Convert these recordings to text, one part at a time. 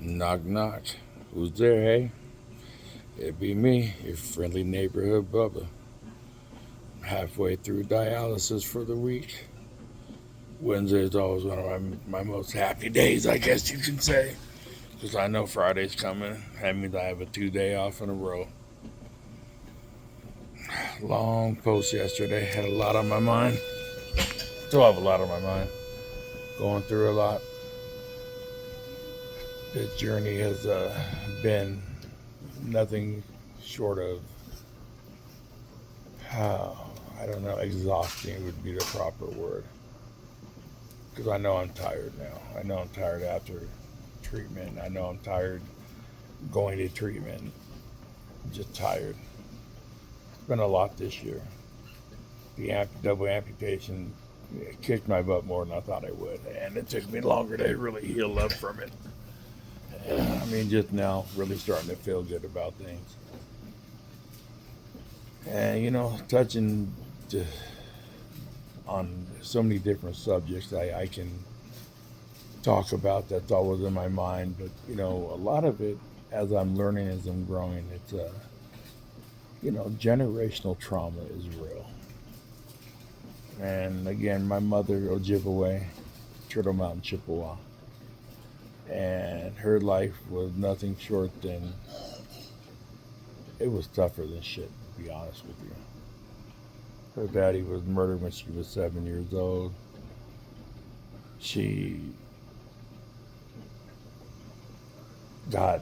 Knock, knock. Who's there, hey? It be me, your friendly neighborhood Bubba. Halfway through dialysis for the week. Wednesday is always one of my most happy days, I guess you can say. Because I know Friday's coming. That means I have a 2 day off in a row. Long post yesterday. Had a lot on my mind. Still have a lot on my mind. Going through a lot. This journey has been nothing short of I don't know, exhausting would be the proper word. Because I know I'm tired now. I know I'm tired after treatment. I know I'm tired going to treatment. I'm just tired. It's been a lot this year. The double amputation kicked my butt more than I thought it would. And it took me longer to really heal up from it. I mean, just now, really starting to feel good about things. And, touching on so many different subjects I can talk about that's always in my mind. But, a lot of it, as I'm learning, as I'm growing, it's, generational trauma is real. And again, my mother, Ojibwe, Turtle Mountain, Chippewa. And her life was nothing short than, it was tougher than shit, to be honest with you. Her daddy was murdered when she was 7 years old. She got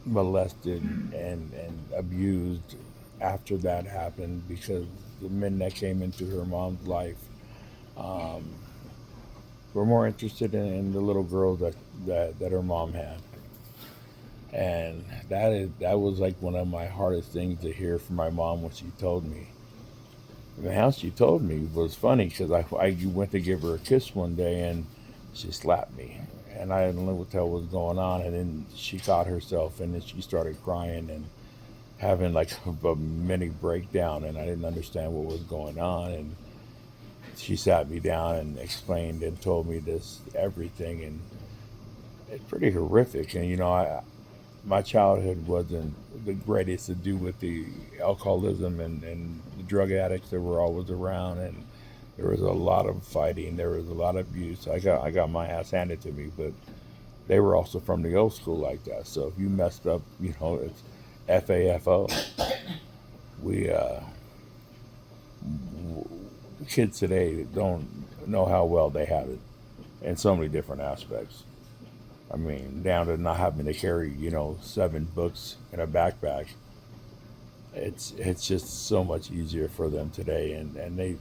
molested and abused after that happened because the men that came into her mom's life um, were more interested in the little girl that her mom had. And that was like one of my hardest things to hear from my mom when she told me. And how she told me was funny because I went to give her a kiss one day and she slapped me. And I didn't know what the hell was going on. And then she caught herself and then she started crying and having like a mini breakdown. And I didn't understand what was going on. And she sat me down and explained and told me this everything. And it's pretty horrific. And, my childhood wasn't the greatest to do with the alcoholism and the drug addicts that were always around, and there was a lot of fighting, there was a lot of abuse. I got my ass handed to me, but they were also from the old school like that. So if you messed up, it's FAFO. We kids today don't know how well they have it in so many different aspects. I mean, down to not having to carry, 7 books in a backpack. It's just so much easier for them today, and they,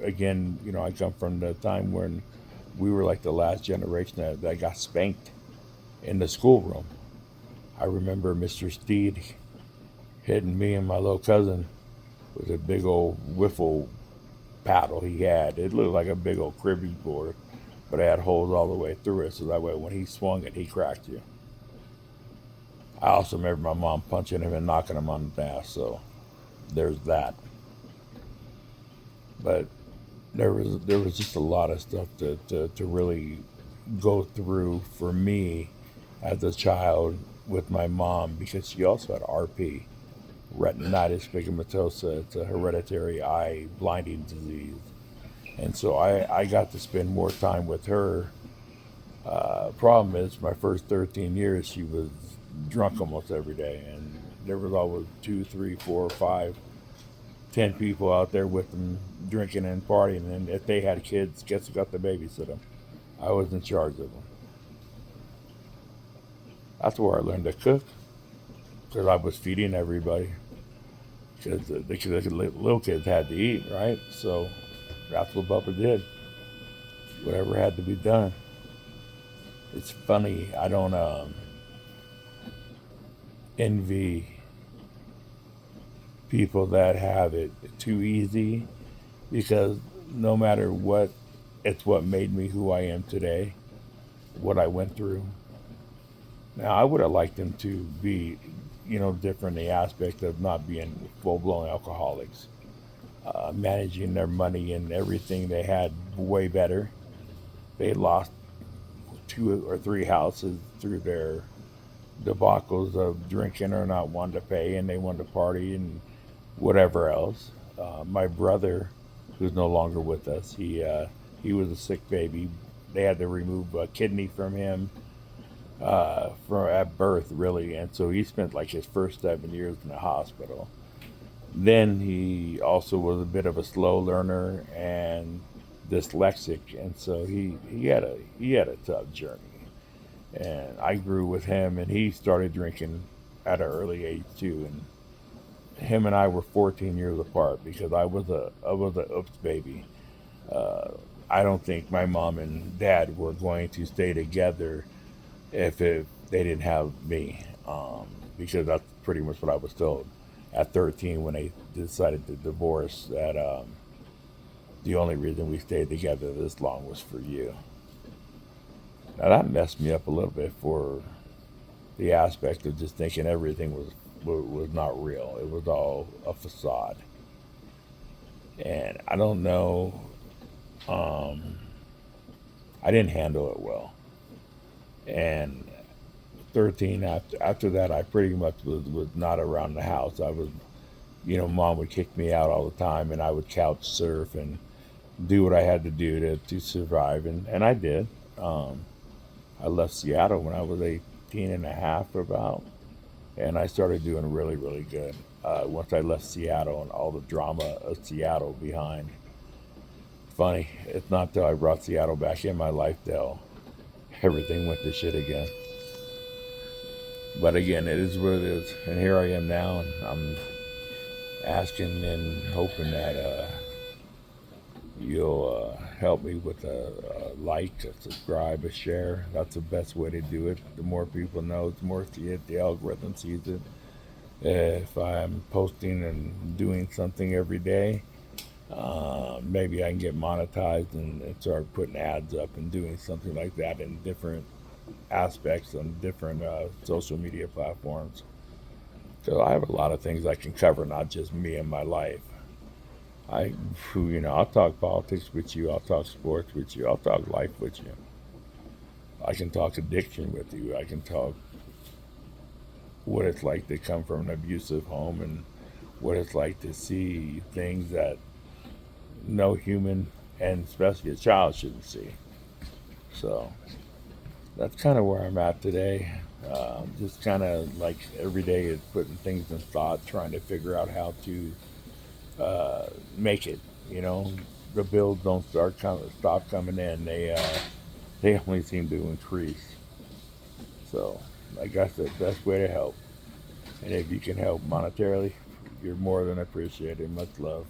again, I come from the time when we were like the last generation that got spanked in the schoolroom. I remember Mr. Steed hitting me and my little cousin with a big old wiffle paddle he had. It looked like a big old cribbage board, but it had holes all the way through it, so that way when he swung it, he cracked you. I also remember my mom punching him and knocking him on the ass, so there's that. But there was just a lot of stuff to really go through for me as a child with my mom because she also had RP, retinitis pigmentosa. It's a hereditary eye blinding disease. And so I got to spend more time with her. Problem is, my first 13 years, she was drunk almost every day. And there was always 2, 3, 4, 5, 10 people out there with them drinking and partying. And if they had kids, guess who got to babysit them? I was in charge of them. That's where I learned to cook because I was feeding everybody. Because the little kids had to eat, right? So that's what Bubba did. Whatever had to be done. It's funny. I don't envy people that have it too easy because no matter what, it's what made me who I am today, what I went through. Now, I would have liked them to be, different in the aspect of not being full blown alcoholics, managing their money and everything they had way better. They lost 2 or 3 houses through their debacles of drinking or not wanting to pay, and they wanted to party and whatever else. My brother, who's no longer with us, he was a sick baby. They had to remove a kidney from him from at birth, really, and so he spent like his first 7 years in the hospital. Then he also was a bit of a slow learner and dyslexic, and so he had a tough journey. And I grew with him, and he started drinking at an early age too. And him and I were 14 years apart because I was a oops baby. Uh, I don't think my mom and dad were going to stay together if they didn't have me, because that's pretty much what I was told at 13 when they decided to divorce. That the only reason we stayed together this long was for you. Now that messed me up a little bit for the aspect of just thinking everything was not real. It was all a facade, and I don't know. Um, I didn't handle it well, and 13 after that I pretty much was not around the house. I was, mom would kick me out all the time, and I would couch surf and do what I had to do to survive, and I did. Um, I left Seattle when I was 18 and a half about, and I started doing really, really good. Once I left Seattle and all the drama of Seattle behind. Funny, it's not till I brought Seattle back in my life till everything went to shit again. But again, it is what it is, and here I am now, and I'm asking and hoping that you'll help me with a like, a subscribe, a share. That's the best way to do it. The more people know, the more see it, the algorithm sees it. If I'm posting and doing something every day, maybe I can get monetized and start putting ads up and doing something like that in different aspects on different social media platforms. So I have a lot of things I can cover, not just me and my life. I, I'll talk politics with you. I'll talk sports with you. I'll talk life with you. I can talk addiction with you. I can talk what it's like to come from an abusive home and what it's like to see things that no human and especially a child shouldn't see. So that's kind of where I'm at today. Just kind of like every day is putting things in thought, trying to figure out how to make it. You know, the bills don't stop coming in. They only seem to increase. So, like I said, best way to help. And if you can help monetarily, you're more than appreciated. Much love.